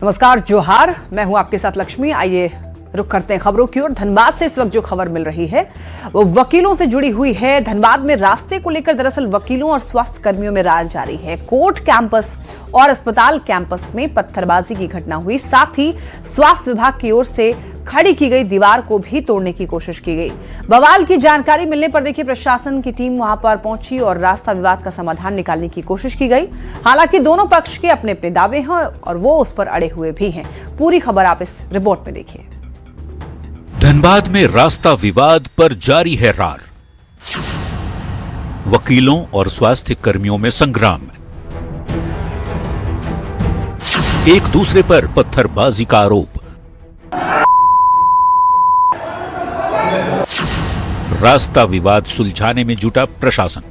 नमस्कार, जोहार। मैं हूं आपके साथ लक्ष्मी। आइए रुक करते हैं खबरों की ओर। धनबाद से इस वक्त जो खबर मिल रही है वो वकीलों से जुड़ी हुई है। धनबाद में रास्ते को लेकर दरअसल वकीलों और स्वास्थ्य कर्मियों में रार जारी है। कोर्ट कैंपस और अस्पताल कैंपस में पत्थरबाजी की घटना हुई, साथ ही स्वास्थ्य विभाग की ओर से खड़ी की गई दीवार को भी तोड़ने की कोशिश की गई। बवाल की जानकारी मिलने पर देखिए प्रशासन की टीम वहां पर पहुंची और रास्ता विवाद का समाधान निकालने की कोशिश की गई। हालांकि दोनों पक्ष के अपने अपने दावे हैं और वो उस पर अड़े हुए भी हैं। पूरी खबर आप इस रिपोर्ट में देखिए। धनबाद में रास्ता विवाद पर जारी है रार। वकीलों और स्वास्थ्य कर्मियों में संग्राम, एक दूसरे पर पत्थरबाजी का आरोप। रास्ता विवाद सुलझाने में जुटा प्रशासन।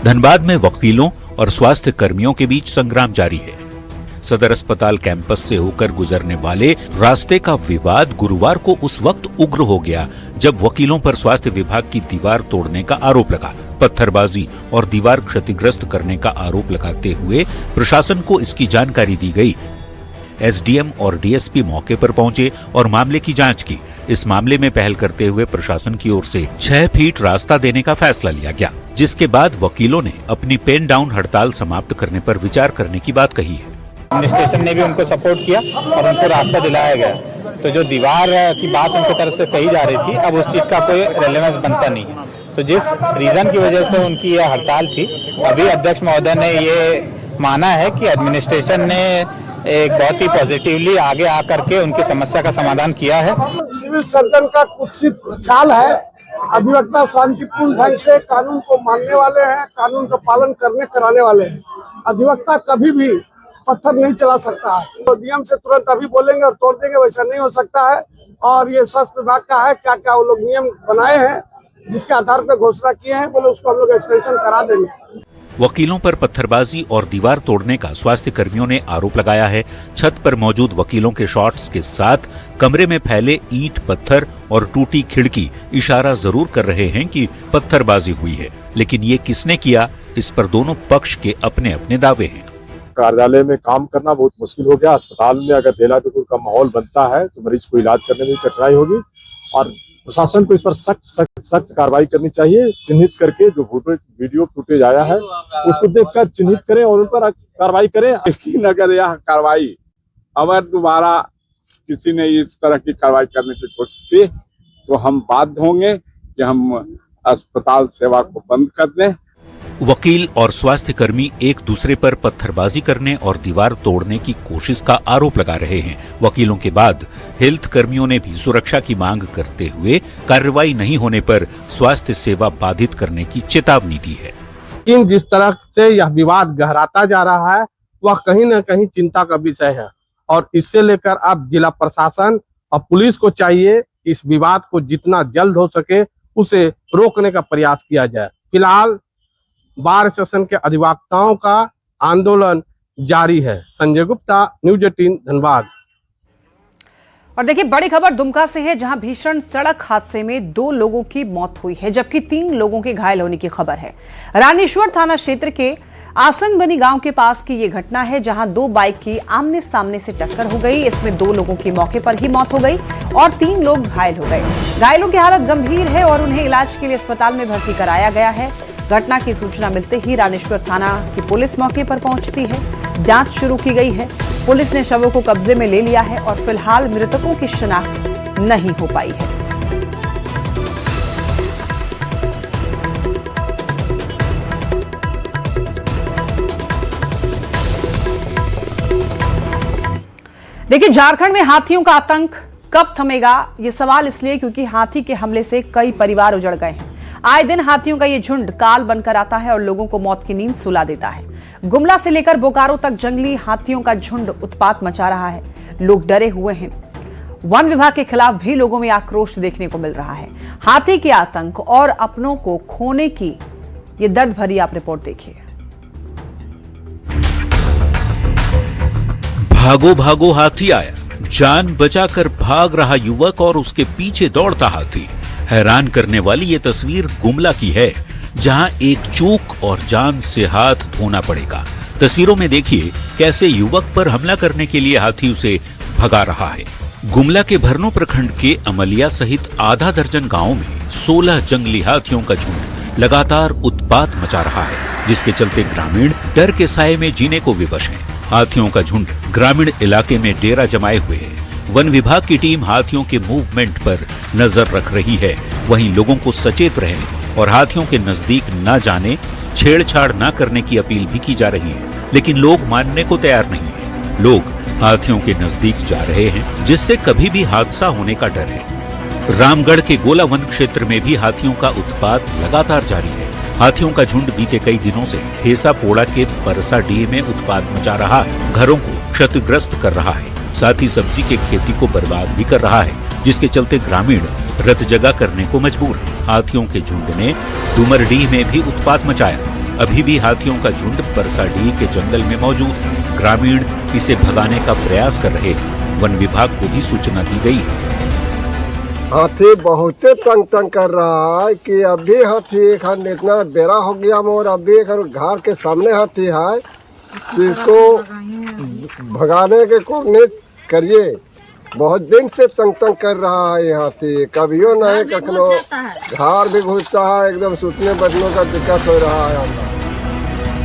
धनबाद में वकीलों और स्वास्थ्य कर्मियों के बीच संग्राम जारी है। सदर अस्पताल कैंपस से होकर गुजरने वाले रास्ते का विवाद गुरुवार को उस वक्त उग्र हो गया जब वकीलों पर स्वास्थ्य विभाग की दीवार तोड़ने का आरोप लगा। पत्थरबाजी और दीवार क्षतिग्रस्त करने का आरोप लगाते हुए प्रशासन को इसकी जानकारी दी गई। एसडीएम और डीएसपी मौके पर पहुंचे और मामले की जांच की। इस मामले में पहल करते हुए प्रशासन की ओर से 6 फीट रास्ता देने का फैसला लिया गया, जिसके बाद वकीलों ने अपनी पेन डाउन हड़ताल समाप्त करने पर विचार करने की बात कही है। एडमिनिस्ट्रेशन ने भी उनको सपोर्ट किया और उनको रास्ता दिलाया गया। तो जो दीवार की बात उनकी तरफ से कही जा रही थी, अब उस चीज का कोई रेलेवेंस बनता नहीं है। तो जिस रीजन की वजह से उनकी यह हड़ताल थी, अभी अध्यक्ष महोदय ने ये माना है कि एडमिनिस्ट्रेशन ने एक बहुत ही पॉजिटिवली आगे आकर के उनकी समस्या का समाधान किया है। सिविल सर्जन का कुत्सित चाल है। अधिवक्ता शांतिपूर्ण ढंग से कानून को मानने वाले हैं, कानून का पालन कराने वाले हैं। अधिवक्ता कभी भी पत्थर नहीं चला सकता है। तो नियम से तुरंत अभी बोलेंगे और तोड़ देंगे, वैसा नहीं हो सकता है। और ये स्वास्थ्य विभाग का है, क्या क्या वो लोग नियम बनाए हैं जिसके आधार पर घोषणा किए हैं, बोले उसको हम लोग एक्सटेंशन करा देंगे। वकीलों पर पत्थरबाजी और दीवार तोड़ने का स्वास्थ्य कर्मियों ने आरोप लगाया है। छत पर मौजूद वकीलों के शॉट्स के साथ कमरे में फैले ईंट पत्थर और टूटी खिड़की इशारा जरूर कर रहे हैं कि पत्थरबाजी हुई है, लेकिन ये किसने किया, इस पर दोनों पक्ष के अपने अपने दावे हैं। कार्यालय में काम करना बहुत मुश्किल हो गया। अस्पताल में अगर बेला बेकुर का माहौल बनता है तो मरीज को इलाज करने में कठिनाई होगी और प्रशासन को इस पर सख्त कार्रवाई करनी चाहिए। चिन्हित करके जो वीडियो फुटेज आया है उसको देखकर चिन्हित करें और उन पर कार्रवाई करें। लेकिन अगर यह कार्रवाई अगर दोबारा किसी ने इस तरह की कार्रवाई करने की कोशिश की तो हम बाध्य होंगे कि हम अस्पताल सेवा को बंद कर दें। वकील और स्वास्थ्य कर्मी एक दूसरे पर पत्थरबाजी करने और दीवार तोड़ने की कोशिश का आरोप लगा रहे हैं। वकीलों के बाद हेल्थ कर्मियों ने भी सुरक्षा की मांग करते हुए कार्रवाई नहीं होने पर स्वास्थ्य सेवा बाधित करने की चेतावनी दी है। लेकिन जिस तरह से यह विवाद गहराता जा रहा है वह कहीं न कहीं चिंता का विषय है और इससे लेकर अब जिला प्रशासन और पुलिस को चाहिए कि इस विवाद को जितना जल्द हो सके उसे रोकने का प्रयास किया जाए। फिलहाल बार एसोसिएशन के अधिवक्ताओं का आंदोलन जारी है। संजय गुप्ता, न्यूज 18 धनबाद। और देखिए बड़ी खबर दुमका से है, जहां भीषण सड़क हादसे में 2 लोगों की मौत हुई है जबकि 3 लोगों के घायल होने की खबर है। रानीश्वर थाना क्षेत्र के आसनबनी गांव के पास की ये घटना है, जहां 2 बाइक की आमने सामने से टक्कर हो गई। इसमें 2 लोगों की मौके पर ही मौत हो गई और 3 लोग घायल हो गए। घायलों की हालत गंभीर है और उन्हें इलाज के लिए अस्पताल में भर्ती कराया गया है। घटना की सूचना मिलते ही रानीश्वर थाना की पुलिस मौके पर पहुंचती है। जांच शुरू की गई है। पुलिस ने शवों को कब्जे में ले लिया है और फिलहाल मृतकों की शिनाख्त नहीं हो पाई है। देखिए झारखंड में हाथियों का आतंक कब थमेगा, ये सवाल इसलिए क्योंकि हाथी के हमले से कई परिवार उजड़ गए हैं। आए दिन हाथियों का ये झुंड काल बनकर आता है और लोगों को मौत की नींद सुला देता है। गुमला से लेकर बोकारो तक जंगली हाथियों का झुंड उत्पात मचा रहा है। लोग डरे हुए हैं। वन विभाग के खिलाफ भी लोगों में आक्रोश देखने को मिल रहा है। हाथी के आतंक और अपनों को खोने की ये दर्द भरी आप रिपोर्ट देखिए। भागो भागो हाथी आया, जान बचाकर भाग रहा युवक और उसके पीछे दौड़ता हाथी। हैरान करने वाली ये तस्वीर गुमला की है, जहां एक चूक और जान से हाथ धोना पड़ेगा। तस्वीरों में देखिए कैसे युवक पर हमला करने के लिए हाथी उसे भगा रहा है। गुमला के भरनो प्रखंड के अमलिया सहित आधा दर्जन गांवों में 16 जंगली हाथियों का झुंड लगातार उत्पात मचा रहा है, जिसके चलते ग्रामीण डर के साए में जीने को विवश हैं। हाथियों का झुंड ग्रामीण इलाके में डेरा जमाए हुए है। वन विभाग की टीम हाथियों के मूवमेंट पर नजर रख रही है। वहीं लोगों को सचेत रहने और हाथियों के नजदीक न जाने, छेड़छाड़ न करने की अपील भी की जा रही है, लेकिन लोग मानने को तैयार नहीं है। लोग हाथियों के नजदीक जा रहे हैं, जिससे कभी भी हादसा होने का डर है। रामगढ़ के गोला वन क्षेत्र में भी हाथियों का उत्पात लगातार जारी है। हाथियों का झुंड बीते कई दिनों से हेसा पोड़ा के परसाडीह में उत्पात मचा रहा है, घरों को क्षतिग्रस्त कर रहा है, साथ ही सब्जी के खेती को बर्बाद भी कर रहा है, जिसके चलते ग्रामीण रत जगह करने को मजबूर है। हाथियों के झुंड ने डुमरडीह में भी उत्पात मचाया। अभी भी हाथियों का झुंड परसाडीह के जंगल में मौजूद है। ग्रामीण इसे भगाने का प्रयास कर रहे हैं। वन विभाग को भी सूचना दी गई है। हाथी बहुत तंग कर रहा है कि अभी हाथी इतना बेरा हो गया मोर, अभी घर के सामने हाथी है, इसको भगाने के कोशिश करिए। बहुत दिन से तंग कर रहा है हाथी, कभियो नहीं कखनो घर भी घुसता है, एकदम सुतने बैठने का दिक्कत हो रहा है।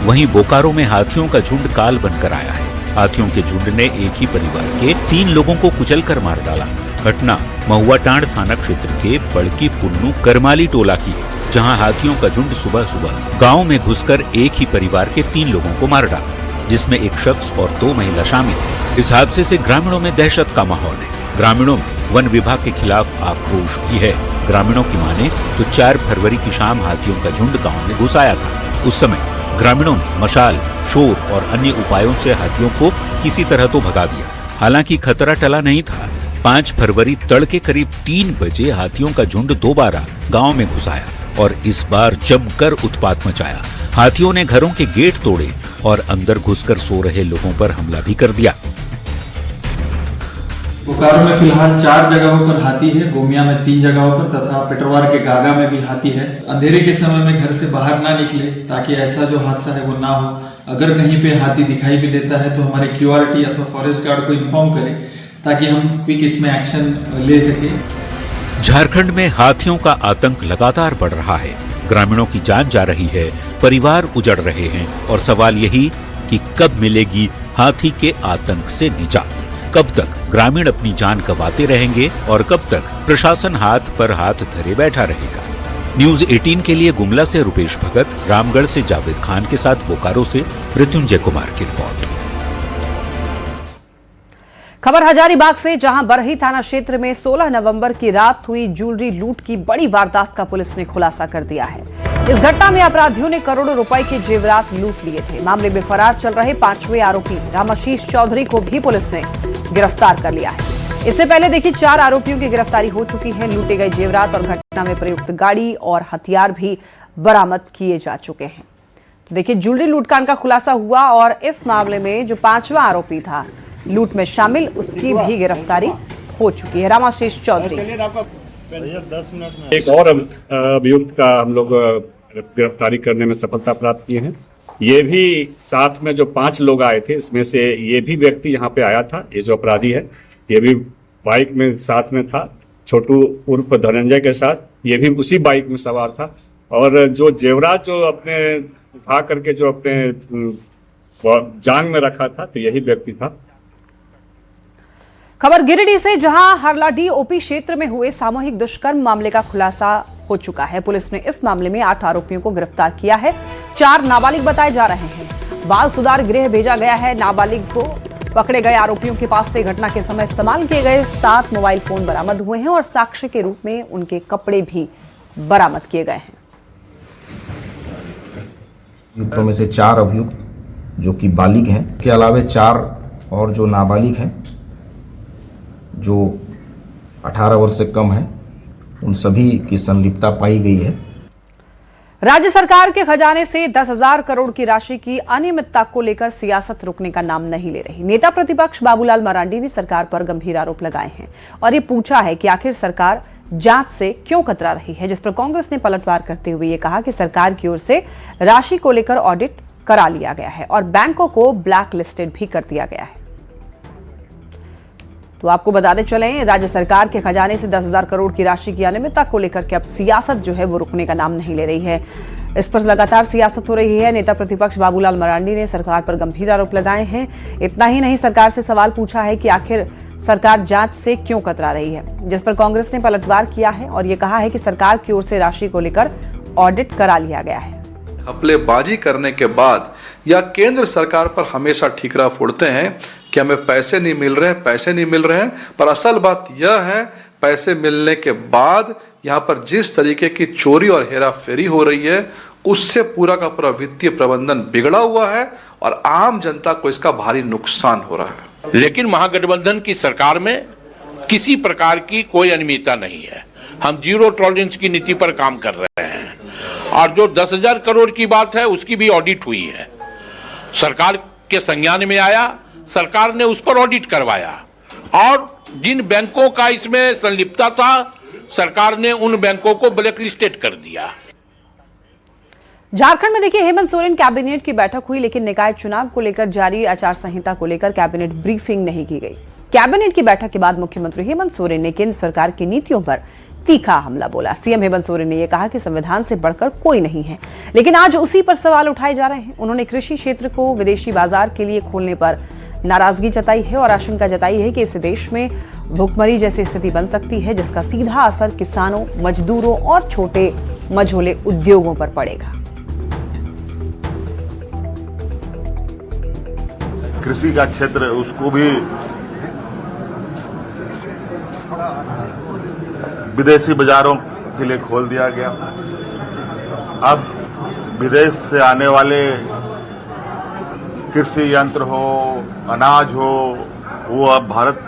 वहीं बोकारो में हाथियों का झुंड काल बनकर आया है। हाथियों के झुंड ने एक ही परिवार के 3 लोगों को कुचलकर मार डाला। घटना महुआटांड थाना क्षेत्र के बड़की पुन्नू करमाली टोला की है, जहां हाथियों का झुंड सुबह सुबह गांव में घुसकर एक ही परिवार के 3 लोगों को मार डाला, जिसमें एक शख्स और 2 महिला शामिल है। इस हादसे से ग्रामीणों में दहशत का माहौल है। ग्रामीणों में वन विभाग के खिलाफ आक्रोश भी है। ग्रामीणों की माने तो 4 फरवरी की शाम हाथियों का झुंड गाँव में घुस आया था। उस समय ग्रामीणों ने मशाल, शोर और अन्य उपायों से हाथियों को किसी तरह तो भगा दिया। हालांकि खतरा टला नहीं था। 5 फरवरी तड़के करीब 3 बजे हाथियों का झुंड दोबारा गांव में घुस आया और इस बार जमकर उत्पात मचाया। हाथियों ने घरों के गेट तोड़े और अंदर घुसकर सो रहे लोगों पर हमला भी कर दिया। बोकारो में फिलहाल 4 जगहों पर हाथी है, गोमिया में 3 जगहों पर तथा पेटरवार के गागा में भी हाथी है। अंधेरे के समय में घर से बाहर ना निकले ताकि ऐसा जो हादसा है वो ना हो। अगर कहीं पे हाथी दिखाई भी देता है तो हमारे QRT अथवा फॉरेस्ट गार्ड को इन्फॉर्म करें ताकि हम क्विक इसमें एक्शन ले सके। झारखंड में हाथियों का आतंक लगातार बढ़ रहा है। ग्रामीणों की जान जा रही है, परिवार उजड़ रहे हैं और सवाल यही कि कब मिलेगी हाथी के आतंक से निजात। कब तक ग्रामीण अपनी जान गंवाते रहेंगे और कब तक प्रशासन हाथ पर हाथ धरे बैठा रहेगा। न्यूज 18 के लिए गुमला से रुपेश भगत, रामगढ़ से जावेद खान के साथ बोकारो से मृत्युंजय कुमार की रिपोर्ट। खबर हजारीबाग से, जहां बरही थाना क्षेत्र में 16 नवंबर की रात हुई ज्वेलरी लूट की बड़ी वारदात का पुलिस ने खुलासा कर दिया है। इस घटना में अपराधियों ने करोड़ों रुपए के जेवरात लूट लिए थे। मामले में फरार चल रहे 5वें आरोपी रामाशीष चौधरी को भी पुलिस ने गिरफ्तार कर लिया है। इससे पहले देखिए 4 आरोपियों की गिरफ्तारी हो चुकी है। लूटे गए जेवरात और घटना में प्रयुक्त गाड़ी और हथियार भी बरामद किए जा चुके हैं। तो देखिए ज्वेलरी लूटकांड का खुलासा हुआ और इस मामले में जो 5वां आरोपी था लूट में शामिल, उसकी भी गिरफ्तारी हो चुकी है, रामाशीष चौधरी। एक और अभियुक्त का हम लोग गिरफ्तारी करने में सफलता प्राप्त किए हैं। ये भी साथ में जो 5 लोग आए थे, इसमें से ये भी व्यक्ति यहाँ पे आया था। ये जो अपराधी है ये भी बाइक में साथ में था, छोटू उर्फ धनंजय के साथ। ये भी उसी बाइक में सवार था और जो जेवरात जो अपने उठा करके जो अपने जांग में रखा था, तो यही व्यक्ति था। खबर गिरिडीह से, जहां हरलाडीह ओपी क्षेत्र में हुए सामूहिक दुष्कर्म मामले का खुलासा हो चुका है। पुलिस ने इस मामले में 8 आरोपियों को गिरफ्तार किया है। 4 नाबालिग बताए जा रहे हैं। बाल सुधार गृह भेजा गया है। नाबालिग को पकड़े गए आरोपियों के पास से घटना के समय इस्तेमाल किए गए 7 मोबाइल फोन बरामद हुए हैं और साक्ष्य के रूप में उनके कपड़े भी बरामद किए गए हैं। युक्तों में से 4 अभियुक्त जो कि बालिग हैं, के अलावा 4 और जो नाबालिग हैं जो 18 वर्ष से कम है, उन सभी की संलिप्तता पाई गई है। राज्य सरकार के खजाने से 10,000 करोड़ की राशि की अनियमितता को लेकर सियासत रुकने का नाम नहीं ले रही। नेता प्रतिपक्ष बाबूलाल मरांडी ने सरकार पर गंभीर आरोप लगाए हैं और ये पूछा है कि आखिर सरकार जांच से क्यों कतरा रही है, जिस पर कांग्रेस ने पलटवार करते हुए ये कहा कि सरकार की ओर से राशि को लेकर ऑडिट करा लिया गया है और बैंकों को ब्लैक लिस्टेड भी कर दिया गया है। तो आपको बताते चलें, राज्य सरकार के खजाने से 10,000 करोड़ की राशि की अनियमितता को लेकर के अब सियासत जो है वो रुकने का नाम नहीं ले रही है। इस पर लगातार सियासत हो रही है। नेता प्रतिपक्ष बाबूलाल मरांडी ने सरकार पर गंभीर आरोप लगाए हैं। इतना ही नहीं, सरकार से सवाल पूछा है कि आखिर सरकार जांच से क्यों कतरा रही है, जिस पर कांग्रेस ने पलटवार किया है और ये कहा है कि सरकार की ओर से राशि को लेकर ऑडिट करा लिया गया है। घपलेबाजी करने के बाद या केंद्र सरकार पर हमेशा ठीकरा फोड़ते हैं कि हमें पैसे नहीं मिल रहे हैं, पर असल बात यह है पैसे मिलने के बाद यहाँ पर जिस तरीके की चोरी और हेराफेरी हो रही है उससे पूरा का पूरा वित्तीय प्रबंधन बिगड़ा हुआ है और आम जनता को इसका भारी नुकसान हो रहा है। लेकिन महागठबंधन की सरकार में किसी प्रकार की कोई अनियमितता नहीं है। हम जीरो टॉलरेंस की नीति पर काम कर रहे हैं और जो 10,000 करोड़ की बात है उसकी भी ऑडिट हुई है। सरकार के संज्ञान में आया, सरकार ने उस पर ऑडिट करवाया और जिन बैंकों का इसमें संलिप्तता था सरकार ने उन बैंकों को ब्लैक लिस्टेड कर दिया। झारखंड में देखिए, हेमंत सोरेन कैबिनेट की बैठक हुई, लेकिन निकाय चुनाव को लेकर जारी आचार संहिता को लेकर कैबिनेट ब्रीफिंग नहीं की गई। कैबिनेट की बैठक के बाद मुख्यमंत्री हेमंत सोरेन ने केंद्र सरकार की नीतियों पर तीखा हमला बोला। सीएम हेमंत सोरेन ने यह कहा कि संविधान से बढ़कर कोई नहीं है, लेकिन आज उसी पर सवाल उठाए जा रहे हैं। उन्होंने कृषि क्षेत्र को विदेशी बाजार के लिए खोलने पर नाराजगी जताई है और आशंका जताई है कि इस देश में भुखमरी जैसी स्थिति बन सकती है, जिसका सीधा असर किसानों, मजदूरों और छोटे मझोले उद्योगों पर पड़ेगा। कृषि का क्षेत्र उसको भी विदेशी बाजारों के लिए खोल दिया गया। अब विदेश से आने वाले कृषि यंत्र हो, अनाज हो, वो अब भारत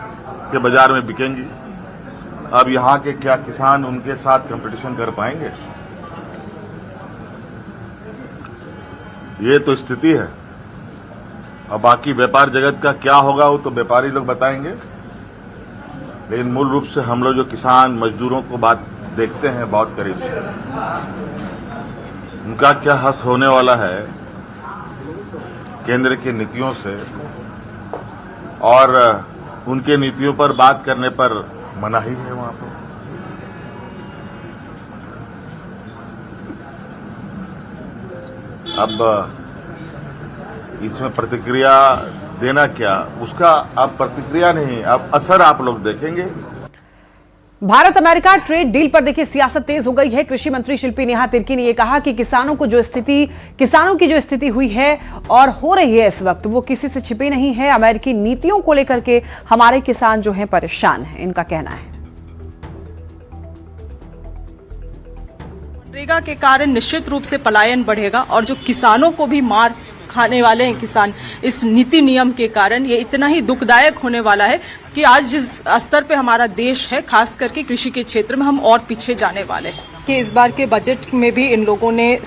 के बाजार में बिकेंगी। अब यहाँ के क्या किसान उनके साथ कंपटीशन कर पाएंगे? ये तो स्थिति है। अब बाकी व्यापार जगत का क्या होगा वो तो व्यापारी लोग बताएंगे, लेकिन मूल रूप से हम लोग जो किसान मजदूरों को बात देखते हैं बहुत करीब से, उनका क्या हस होने वाला है केंद्र की नीतियों से, और उनके नीतियों पर बात करने पर मनाही है वहां पर। अब इसमें प्रतिक्रिया देना क्या, उसका अब प्रतिक्रिया नहीं, अब असर आप लोग देखेंगे। भारत अमेरिका ट्रेड डील पर देखिए सियासत तेज हो गई है। कृषि मंत्री शिल्पी नेहा तिर्की ने यह कहा कि किसानों की जो स्थिति हुई है और हो रही है इस वक्त, वो किसी से छिपी नहीं है। अमेरिकी नीतियों को लेकर के हमारे किसान जो हैं परेशान हैं, इनका कहना है। मनरेगा के कारण निश्चित रूप से पलायन बढ़ेगा और जो किसानों को भी मार खाने वाले हैं किसान इस नीति नियम के कारण, ये इतना ही दुखदायक होने वाला है कि आज जिस स्तर पे हमारा देश है, खास करके कृषि के क्षेत्र में, हम और पीछे जाने वाले हैं। कि इस बार के बजट में भी इन लोगों ने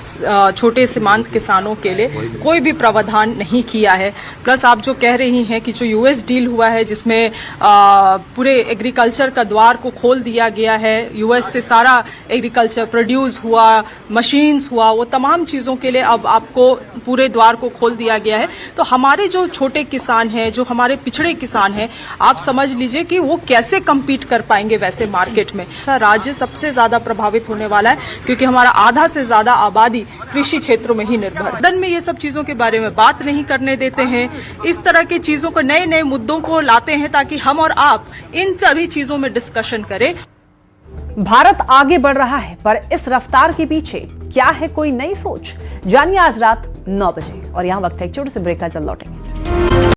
छोटे सीमांत किसानों के लिए कोई भी प्रावधान नहीं किया है। प्लस आप जो कह रही हैं कि जो यूएस डील हुआ है जिसमें पूरे एग्रीकल्चर का द्वार को खोल दिया गया है, यूएस से सारा एग्रीकल्चर प्रोड्यूस हुआ, मशीन्स हुआ, वो तमाम चीज़ों के लिए अब आपको पूरे द्वार को खोल दिया गया है। तो हमारे जो छोटे किसान हैं, जो हमारे पिछड़े किसान हैं, आप समझ लीजिए कि वो कैसे कम्पीट कर पाएंगे वैसे मार्केट में। राज्य सबसे ज्यादा प्रभावित होने वाला है क्योंकि हमारा आधा से ज्यादा आबादी कृषि क्षेत्रों में ही निर्भर है। सदन में ये सब चीजों के बारे में बात नहीं करने देते हैं, इस तरह की चीजों को, नए नए मुद्दों को लाते हैं ताकि हम और आप इन सभी चीजों में डिस्कशन करें। भारत आगे बढ़ रहा है, पर इस रफ्तार के पीछे क्या है कोई नई सोच? जानिए आज रात 9 बजे। और यहाँ वक्त है एक छोटे से ब्रेक का, जल्द लौटेंगे।